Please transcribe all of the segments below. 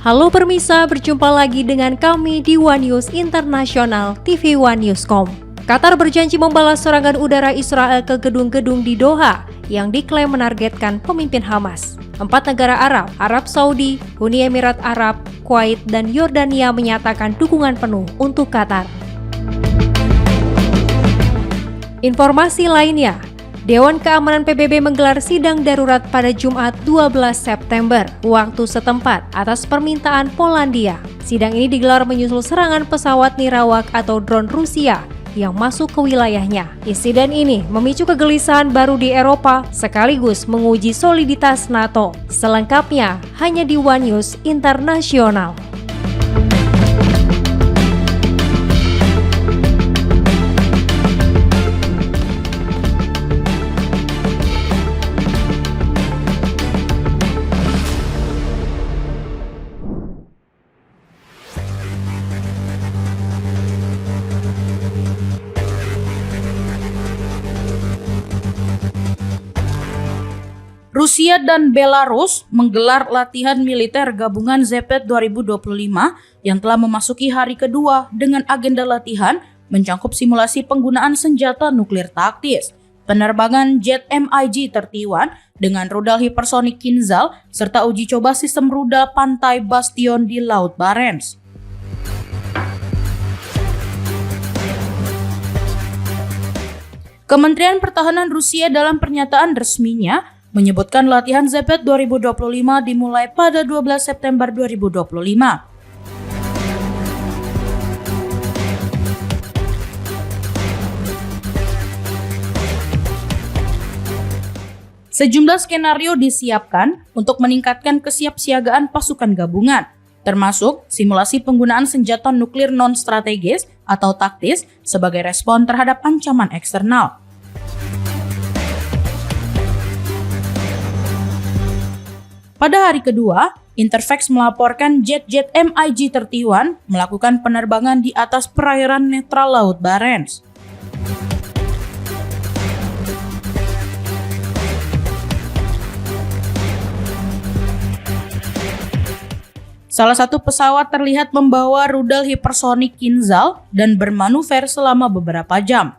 Halo permisa, berjumpa lagi dengan kami di One News Internasional TV One Newscom. Qatar berjanji membalas serangan udara Israel ke gedung-gedung di Doha yang diklaim menargetkan pemimpin Hamas. 4 negara Arab, Arab Saudi, Uni Emirat Arab, Kuwait, dan Yordania menyatakan dukungan penuh untuk Qatar. Informasi lainnya, Dewan Keamanan PBB menggelar sidang darurat pada Jumat 12 September waktu setempat atas permintaan Polandia. Sidang ini digelar menyusul serangan pesawat nirawak atau drone Rusia yang masuk ke wilayahnya. Insiden ini memicu kegelisahan baru di Eropa sekaligus menguji soliditas NATO. Selengkapnya hanya di One News Internasional. Rusia dan Belarus menggelar latihan militer gabungan ZEPET 2025 yang telah memasuki hari kedua dengan agenda latihan mencakup simulasi penggunaan senjata nuklir taktis, penerbangan jet MiG-31 dengan rudal hipersonik Kinzhal, serta uji coba sistem rudal pantai Bastion di Laut Barents. Kementerian Pertahanan Rusia dalam pernyataan resminya menyebutkan latihan ZEPET 2025 dimulai pada 12 September 2025. Sejumlah skenario disiapkan untuk meningkatkan kesiapsiagaan pasukan gabungan, termasuk simulasi penggunaan senjata nuklir non-strategis atau taktis sebagai respon terhadap ancaman eksternal. Pada hari kedua, Interfax melaporkan jet-jet MiG-31 melakukan penerbangan di atas perairan netral Laut Barents. Salah satu pesawat terlihat membawa rudal hipersonik Kinzhal dan bermanuver selama beberapa jam.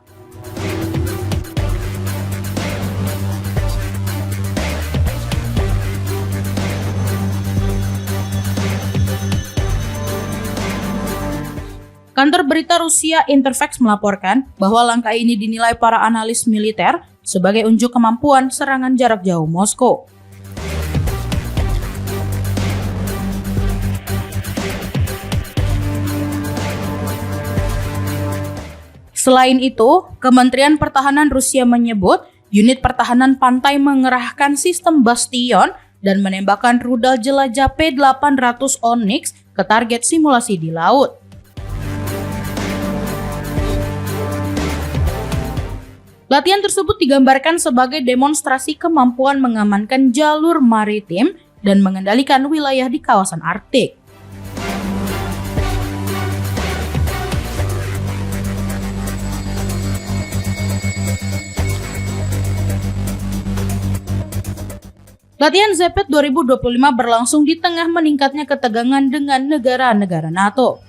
Kantor berita Rusia Interfax melaporkan bahwa langkah ini dinilai para analis militer sebagai unjuk kemampuan serangan jarak jauh Moskow. Selain itu, Kementerian Pertahanan Rusia menyebut unit pertahanan pantai mengerahkan sistem Bastion dan menembakkan rudal jelajah P-800 Onyx ke target simulasi di laut. Latihan tersebut digambarkan sebagai demonstrasi kemampuan mengamankan jalur maritim dan mengendalikan wilayah di kawasan Arktik. Latihan ZEPET 2025 berlangsung di tengah meningkatnya ketegangan dengan negara-negara NATO.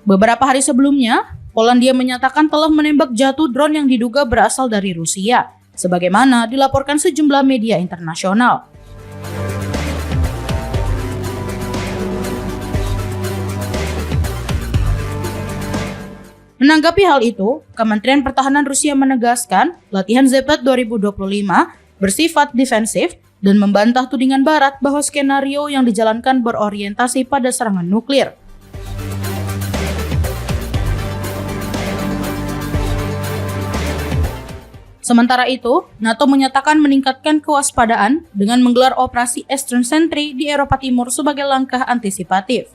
Beberapa hari sebelumnya, Polandia menyatakan telah menembak jatuh drone yang diduga berasal dari Rusia, sebagaimana dilaporkan sejumlah media internasional. Menanggapi hal itu, Kementerian Pertahanan Rusia menegaskan latihan ZEPET 2025 bersifat defensif dan membantah tudingan Barat bahwa skenario yang dijalankan berorientasi pada serangan nuklir. Sementara itu, NATO menyatakan meningkatkan kewaspadaan dengan menggelar operasi Eastern Sentry di Eropa Timur sebagai langkah antisipatif.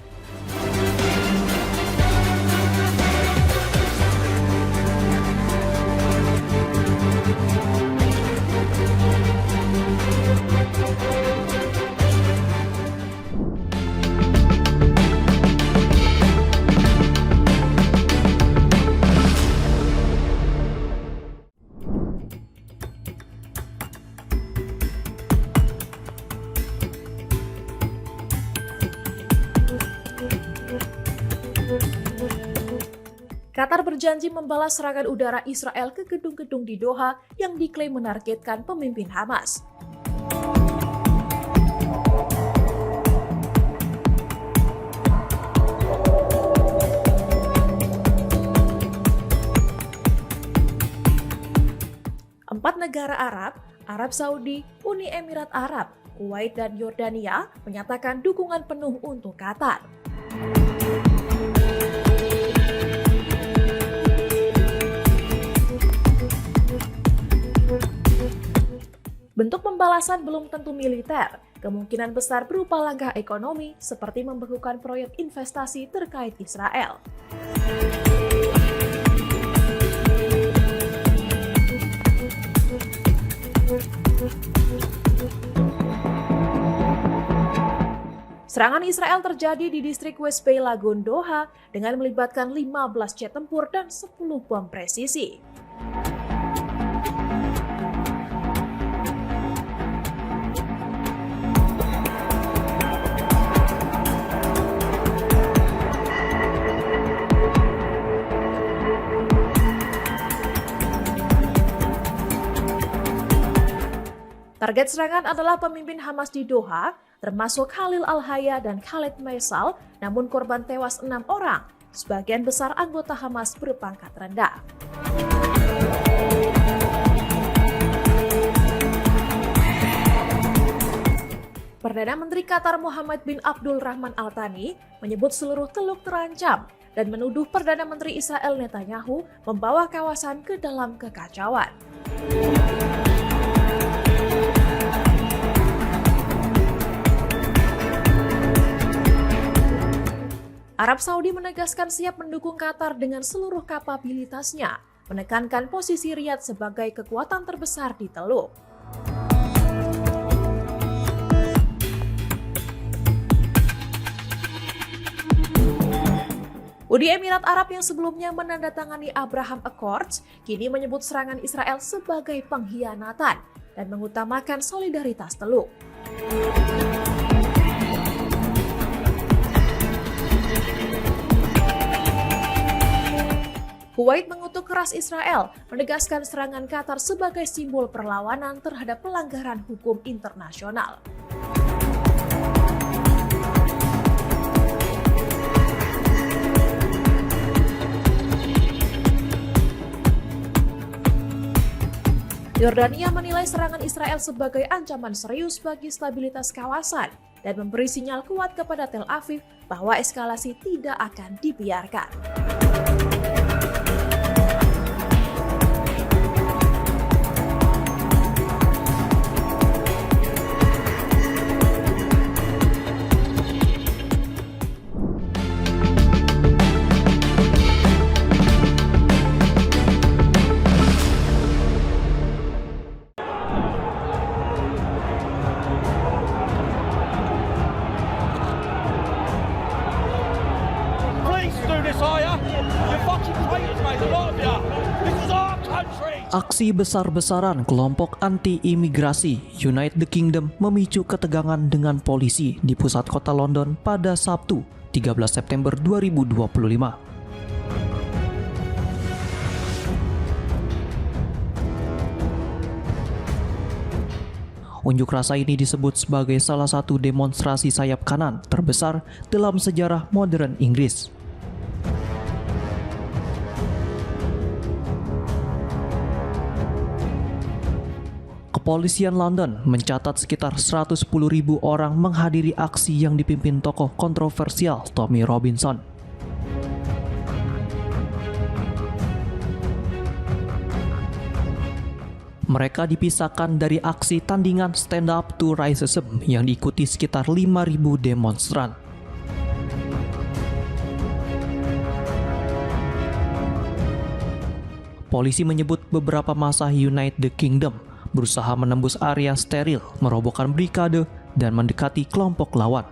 Qatar berjanji membalas serangan udara Israel ke gedung-gedung di Doha yang diklaim menargetkan pemimpin Hamas. Empat negara Arab, Arab Saudi, Uni Emirat Arab, Kuwait, dan Yordania menyatakan dukungan penuh untuk Qatar. Bentuk pembalasan belum tentu militer, kemungkinan besar berupa langkah ekonomi seperti membekukan proyek investasi terkait Israel. Serangan Israel terjadi di distrik West Bay Lagoon Doha dengan melibatkan 15 jet tempur dan 10 bom presisi. Target serangan adalah pemimpin Hamas di Doha, termasuk Khalil Al-Hayya dan Khaled Maisal, namun korban tewas 6 orang. Sebagian besar anggota Hamas berpangkat rendah. Perdana Menteri Qatar Mohammed bin Abdul Rahman Al Thani menyebut seluruh Teluk terancam dan menuduh Perdana Menteri Israel Netanyahu membawa kawasan ke dalam kekacauan. Arab Saudi menegaskan siap mendukung Qatar dengan seluruh kapabilitasnya, menekankan posisi Riyadh sebagai kekuatan terbesar di Teluk. Uni Emirat Arab yang sebelumnya menandatangani Abraham Accords kini menyebut serangan Israel sebagai pengkhianatan dan mengutamakan solidaritas Teluk. Kuwait mengutuk keras Israel, menegaskan serangan Qatar sebagai simbol perlawanan terhadap pelanggaran hukum internasional. Yordania menilai serangan Israel sebagai ancaman serius bagi stabilitas kawasan dan memberi sinyal kuat kepada Tel Aviv bahwa eskalasi tidak akan dibiarkan. Aksi besar-besaran kelompok anti-imigrasi United Kingdom memicu ketegangan dengan polisi di pusat kota London pada Sabtu, 13 September 2025. Unjuk rasa ini disebut sebagai salah satu demonstrasi sayap kanan terbesar dalam sejarah modern Inggris. Kepolisian London mencatat sekitar 110.000 orang menghadiri aksi yang dipimpin tokoh kontroversial Tommy Robinson. Mereka dipisahkan dari aksi tandingan Stand Up to Racism yang diikuti sekitar 5.000 demonstran. Polisi menyebut beberapa massa United Kingdom berusaha menembus area steril, merobohkan brigade, dan mendekati kelompok lawan.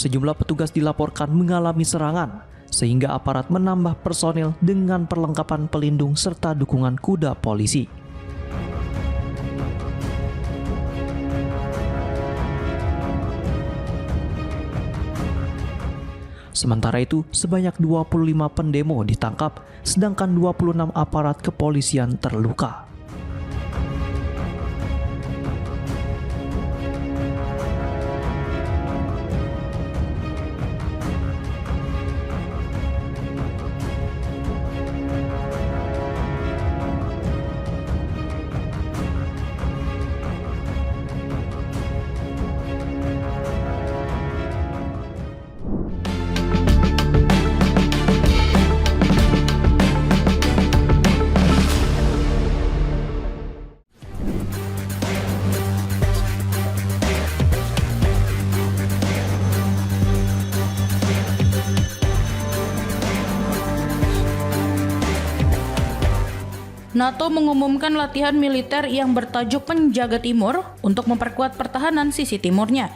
sejumlah petugas dilaporkan mengalami serangan, sehingga aparat menambah personil dengan perlengkapan pelindung serta dukungan kuda polisi. Sementara itu, sebanyak 25 pendemo ditangkap, sedangkan 26 aparat kepolisian terluka. NATO mengumumkan latihan militer yang bertajuk Penjaga Timur untuk memperkuat pertahanan sisi timurnya.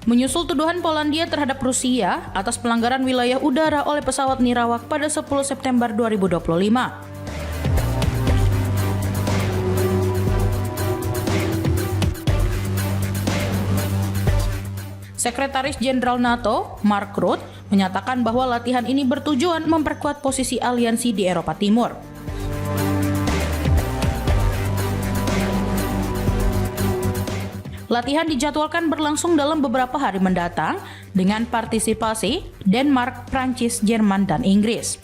Menyusul tuduhan Polandia terhadap Rusia atas pelanggaran wilayah udara oleh pesawat nirawak pada 10 September 2025. Sekretaris Jenderal NATO, Mark Rutte, menyatakan bahwa latihan ini bertujuan memperkuat posisi aliansi di Eropa Timur. Latihan dijadwalkan berlangsung dalam beberapa hari mendatang dengan partisipasi Denmark, Prancis, Jerman, dan Inggris.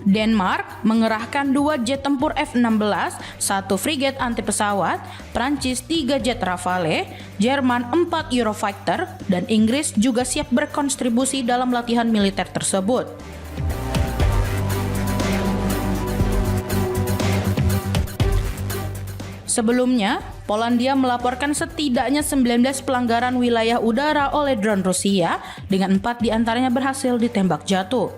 Denmark mengerahkan 2 jet tempur F-16, 1 frigat anti pesawat, Prancis 3 jet Rafale, Jerman 4 Eurofighter, dan Inggris juga siap berkontribusi dalam latihan militer tersebut. Sebelumnya, Polandia melaporkan setidaknya 19 pelanggaran wilayah udara oleh drone Rusia, dengan 4 diantaranya berhasil ditembak jatuh.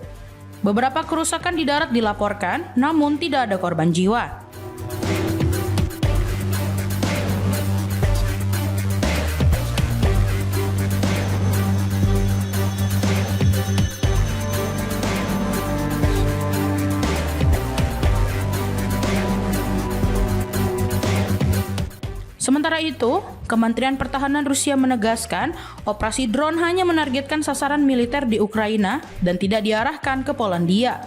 Beberapa kerusakan di darat dilaporkan, namun tidak ada korban jiwa. Sementara itu, Kementerian Pertahanan Rusia menegaskan operasi drone hanya menargetkan sasaran militer di Ukraina dan tidak diarahkan ke Polandia.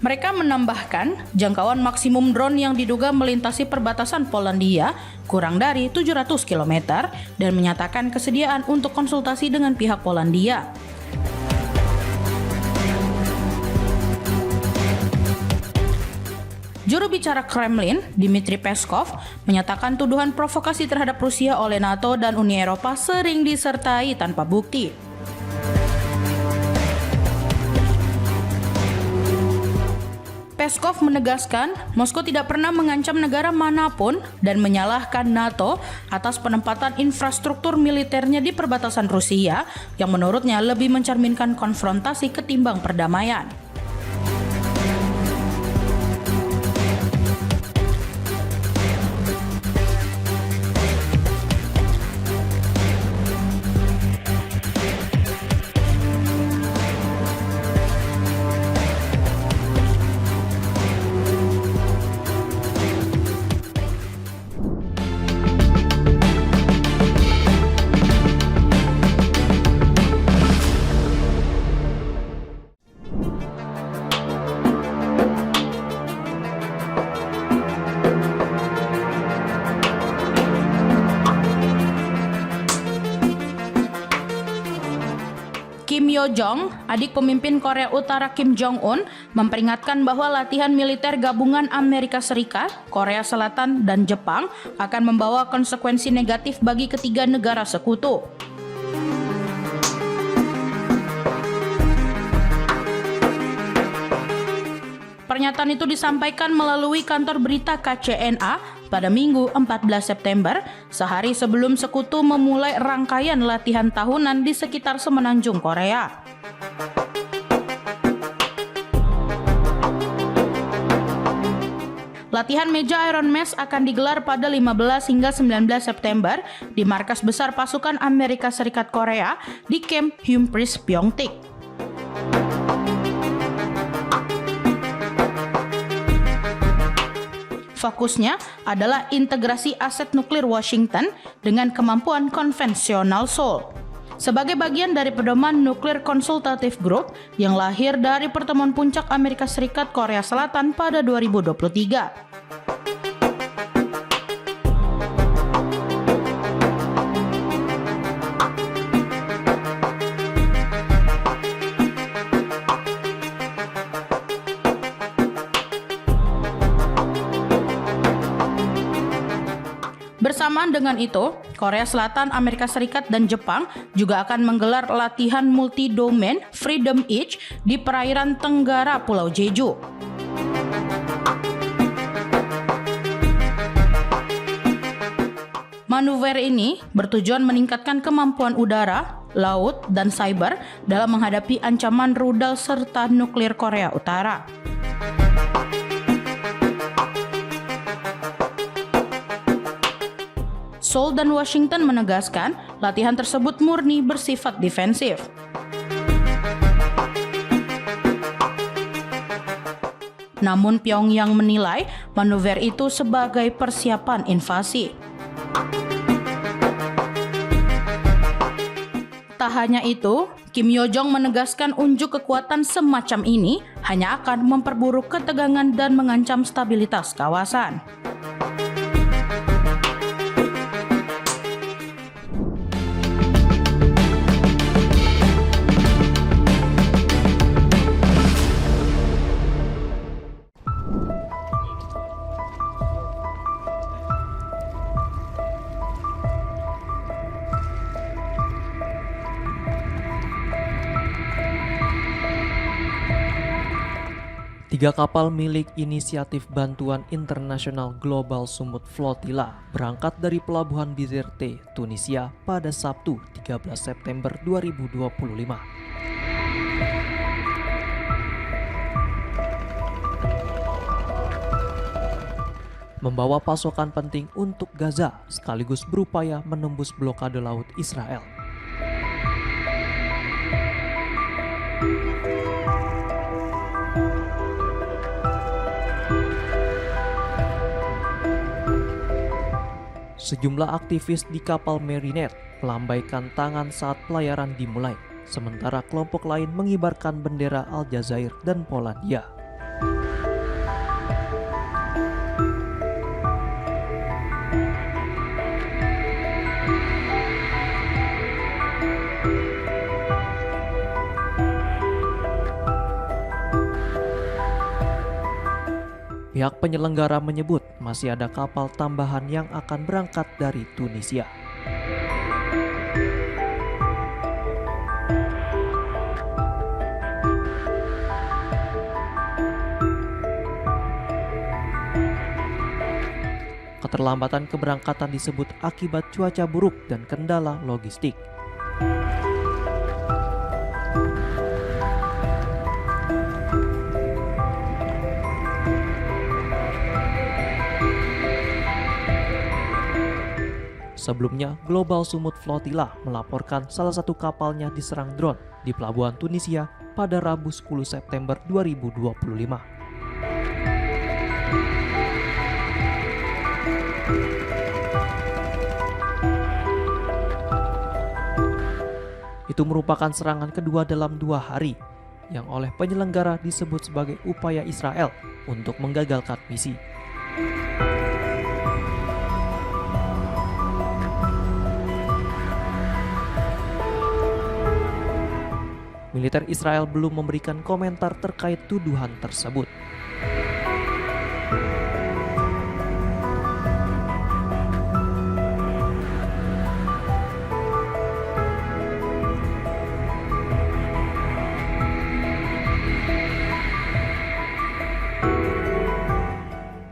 Mereka menambahkan jangkauan maksimum drone yang diduga melintasi perbatasan Polandia kurang dari 700 km dan menyatakan kesediaan untuk konsultasi dengan pihak Polandia. Juru bicara Kremlin, Dmitry Peskov, menyatakan tuduhan provokasi terhadap Rusia oleh NATO dan Uni Eropa sering disertai tanpa bukti. Peskov menegaskan Moskow tidak pernah mengancam negara manapun dan menyalahkan NATO atas penempatan infrastruktur militernya di perbatasan Rusia yang menurutnya lebih mencerminkan konfrontasi ketimbang perdamaian. Kim Yo-jong, adik pemimpin Korea Utara Kim Jong-un, memperingatkan bahwa latihan militer gabungan Amerika Serikat, Korea Selatan, dan Jepang akan membawa konsekuensi negatif bagi ketiga negara sekutu. Pernyataan itu disampaikan melalui kantor berita KCNA pada Minggu 14 September, sehari sebelum sekutu memulai rangkaian latihan tahunan di sekitar semenanjung Korea. Latihan meja Iron Mask akan digelar pada 15 hingga 19 September di markas besar pasukan Amerika Serikat Korea di Camp Humphreys, Pyeongtaek. Fokusnya adalah integrasi aset nuklir Washington dengan kemampuan konvensional Seoul. Sebagai bagian dari pedoman Nuclear Consultative Group yang lahir dari pertemuan puncak Amerika Serikat Korea Selatan pada 2023. Bersamaan dengan itu, Korea Selatan, Amerika Serikat, dan Jepang juga akan menggelar latihan multi-domain Freedom Edge di perairan tenggara Pulau Jeju. Manuver ini bertujuan meningkatkan kemampuan udara, laut, dan cyber dalam menghadapi ancaman rudal serta nuklir Korea Utara. Seoul dan Washington menegaskan latihan tersebut murni bersifat defensif. Namun Pyongyang menilai manuver itu sebagai persiapan invasi. Tak hanya itu, Kim Yo Jong menegaskan unjuk kekuatan semacam ini hanya akan memperburuk ketegangan dan mengancam stabilitas kawasan. Tiga kapal milik Inisiatif Bantuan Internasional Global Sumut Flotilla berangkat dari Pelabuhan Bizerte, Tunisia pada Sabtu 13 September 2025. Membawa pasokan penting untuk Gaza sekaligus berupaya menembus blokade laut Israel. Sejumlah aktivis di kapal Marinette melambaikan tangan saat pelayaran dimulai, sementara kelompok lain mengibarkan bendera Aljazair dan Polandia. Pihak penyelenggara menyebut masih ada kapal tambahan yang akan berangkat dari Tunisia. Keterlambatan keberangkatan disebut akibat cuaca buruk dan kendala logistik. Sebelumnya, Global Sumut Flotilla melaporkan salah satu kapalnya diserang drone di pelabuhan Tunisia pada Rabu 10 September 2025. Itu merupakan serangan kedua dalam 2 hari yang oleh penyelenggara disebut sebagai upaya Israel untuk menggagalkan misi. Militer Israel belum memberikan komentar terkait tuduhan tersebut.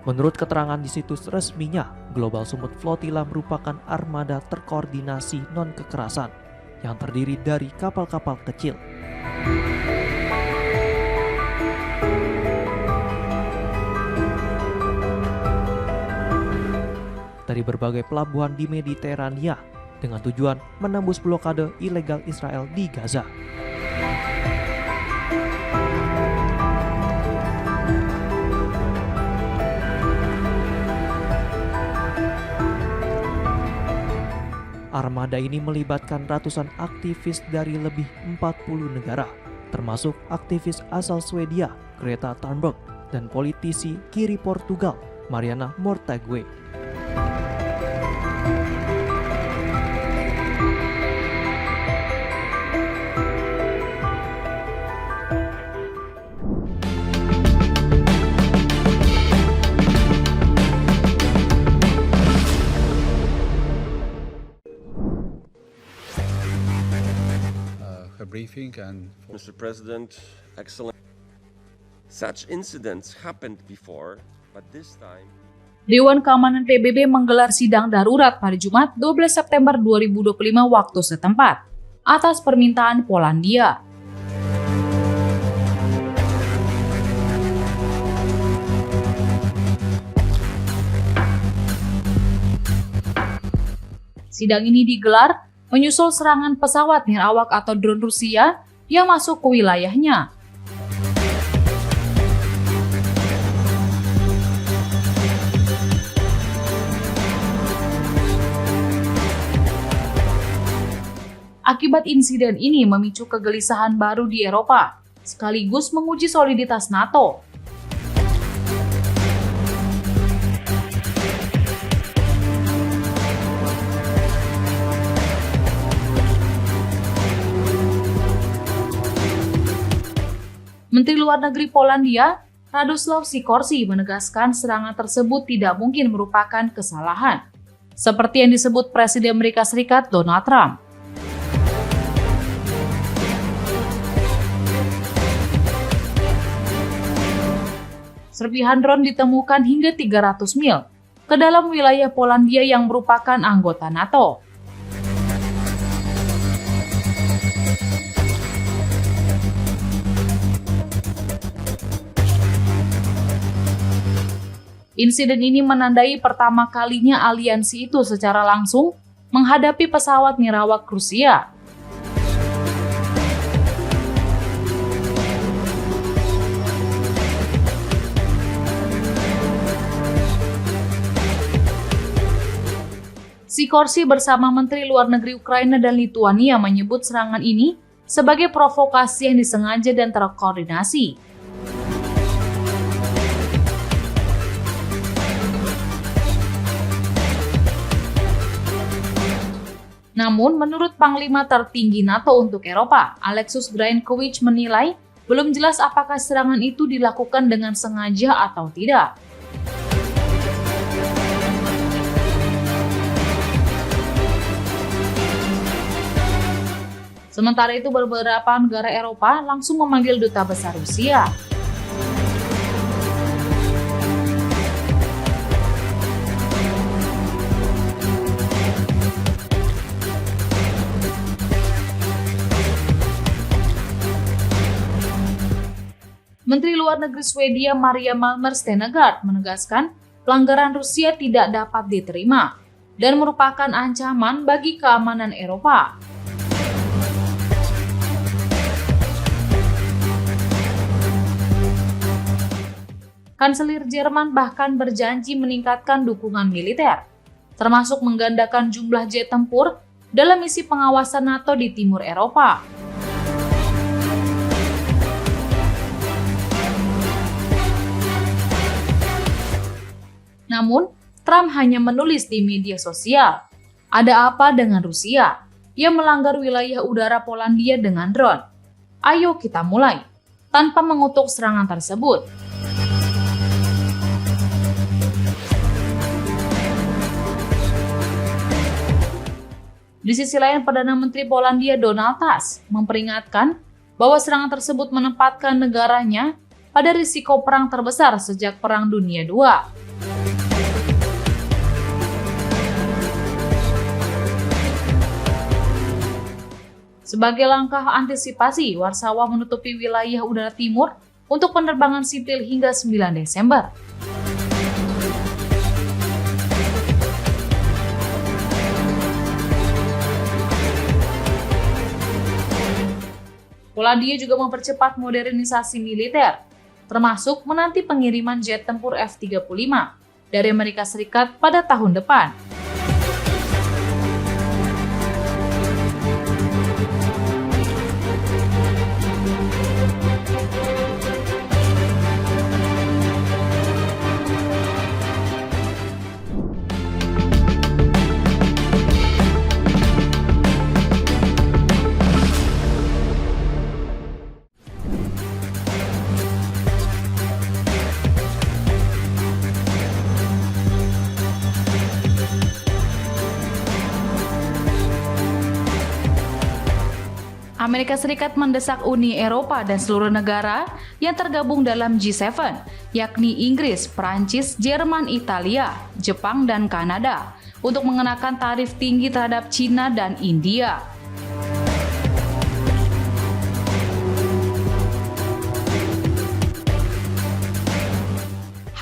Menurut keterangan di situs resminya, Global Sumut Flotilla merupakan armada terkoordinasi non-kekerasan yang terdiri dari kapal-kapal kecil. dari berbagai pelabuhan di Mediterania dengan tujuan menembus blokade ilegal Israel di Gaza. Armada ini melibatkan ratusan aktivis dari lebih 40 negara, termasuk aktivis asal Swedia, Greta Thunberg, dan politisi kiri Portugal, Mariana Mortágua. A briefing and Mr. President, excellent. Such incidents happened before, but this time Dewan Keamanan PBB menggelar sidang darurat pada Jumat 12 September 2025 waktu setempat atas permintaan Polandia. Sidang ini digelar menyusul serangan pesawat nirawak atau drone Rusia yang masuk ke wilayahnya. Akibat insiden ini memicu kegelisahan baru di Eropa, sekaligus menguji soliditas NATO. Menteri Luar Negeri Polandia, Radosław Sikorski, menegaskan serangan tersebut tidak mungkin merupakan kesalahan, seperti yang disebut Presiden Amerika Serikat Donald Trump. Serpihan drone ditemukan hingga 300 mil ke dalam wilayah Polandia yang merupakan anggota NATO. Insiden ini menandai pertama kalinya aliansi itu secara langsung menghadapi pesawat nirawak Rusia. Sikorski bersama Menteri Luar Negeri Ukraina dan Lituania menyebut serangan ini sebagai provokasi yang disengaja dan terkoordinasi. Namun, menurut Panglima tertinggi NATO untuk Eropa, Alexus Greinkovic menilai belum jelas apakah serangan itu dilakukan dengan sengaja atau tidak. Sementara itu, beberapa negara Eropa langsung memanggil duta besar Rusia. Menteri Luar Negeri Swedia Maria Malmer Stenergard menegaskan pelanggaran Rusia tidak dapat diterima dan merupakan ancaman bagi keamanan Eropa. Kanselir Jerman bahkan berjanji meningkatkan dukungan militer, termasuk menggandakan jumlah jet tempur dalam misi pengawasan NATO di timur Eropa. Namun, Trump hanya menulis di media sosial, "Ada apa dengan Rusia yang melanggar wilayah udara Polandia dengan drone? Ayo kita mulai," tanpa mengutuk serangan tersebut. Di sisi lain, Perdana Menteri Polandia Donald Tusk memperingatkan bahwa serangan tersebut menempatkan negaranya pada risiko perang terbesar sejak Perang Dunia II. Sebagai langkah antisipasi, Warsawa menutupi wilayah udara timur untuk penerbangan sipil hingga 9 Desember. Polandia juga mempercepat modernisasi militer, termasuk menanti pengiriman jet tempur F-35 dari Amerika Serikat pada tahun depan. Amerika Serikat mendesak Uni Eropa dan seluruh negara yang tergabung dalam G7, yakni Inggris, Prancis, Jerman, Italia, Jepang, dan Kanada, untuk mengenakan tarif tinggi terhadap Cina dan India.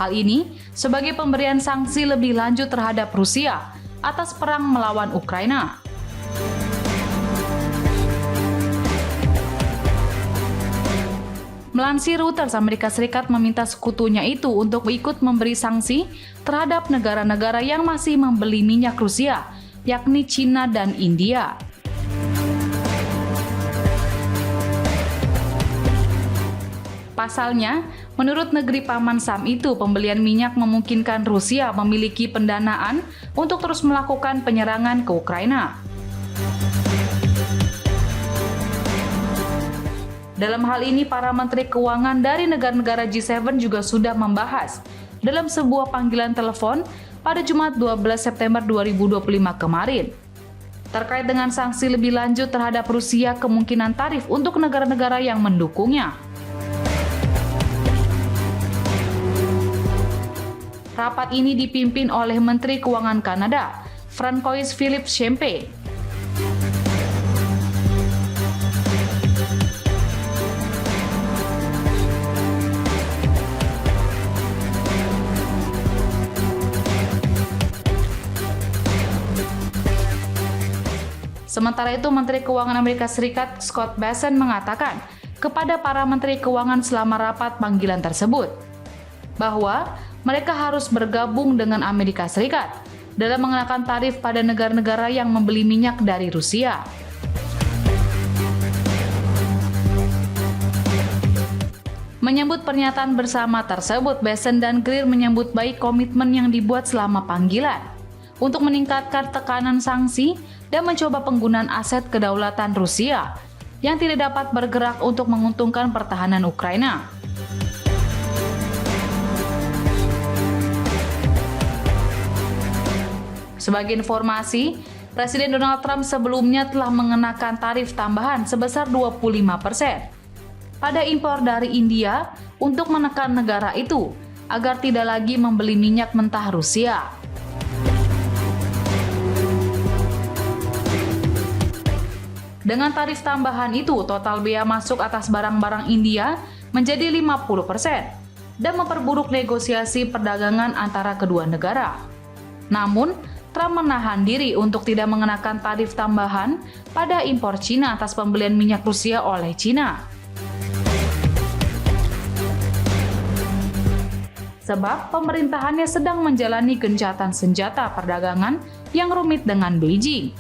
Hal ini sebagai pemberian sanksi lebih lanjut terhadap Rusia atas perang melawan Ukraina. Melansir Reuters, Amerika Serikat meminta sekutunya itu untuk ikut memberi sanksi terhadap negara-negara yang masih membeli minyak Rusia, yakni Cina dan India. Pasalnya, menurut negeri paman Sam itu, pembelian minyak memungkinkan Rusia memiliki pendanaan untuk terus melakukan penyerangan ke Ukraina. Dalam hal ini, para menteri keuangan dari negara-negara G7 juga sudah membahas dalam sebuah panggilan telepon pada Jumat 12 September 2025 kemarin. Terkait dengan sanksi lebih lanjut terhadap Rusia, kemungkinan tarif untuk negara-negara yang mendukungnya. Rapat ini dipimpin oleh Menteri Keuangan Kanada, Francois Philippe Champagne. Sementara itu, Menteri Keuangan Amerika Serikat Scott Bessent mengatakan kepada para Menteri Keuangan selama rapat panggilan tersebut bahwa mereka harus bergabung dengan Amerika Serikat dalam mengenakan tarif pada negara-negara yang membeli minyak dari Rusia. Menyambut pernyataan bersama tersebut, Bessent dan Greer menyambut baik komitmen yang dibuat selama panggilan untuk meningkatkan tekanan sanksi dan mencoba penggunaan aset kedaulatan Rusia yang tidak dapat bergerak untuk menguntungkan pertahanan Ukraina. Sebagai informasi, Presiden Donald Trump sebelumnya telah mengenakan tarif tambahan sebesar 25% pada impor dari India untuk menekan negara itu agar tidak lagi membeli minyak mentah Rusia. Dengan tarif tambahan itu, total bea masuk atas barang-barang India menjadi 50% dan memperburuk negosiasi perdagangan antara kedua negara. Namun, Trump menahan diri untuk tidak mengenakan tarif tambahan pada impor Cina atas pembelian minyak Rusia oleh Cina. Sebab pemerintahannya sedang menjalani gencatan senjata perdagangan yang rumit dengan Beijing.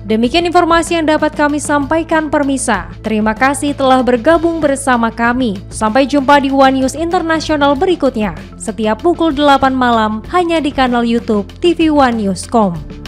Demikian informasi yang dapat kami sampaikan, Permisa. Terima kasih telah bergabung bersama kami. Sampai jumpa di One News Internasional berikutnya. Setiap pukul 8 malam hanya di kanal YouTube TV One News.com.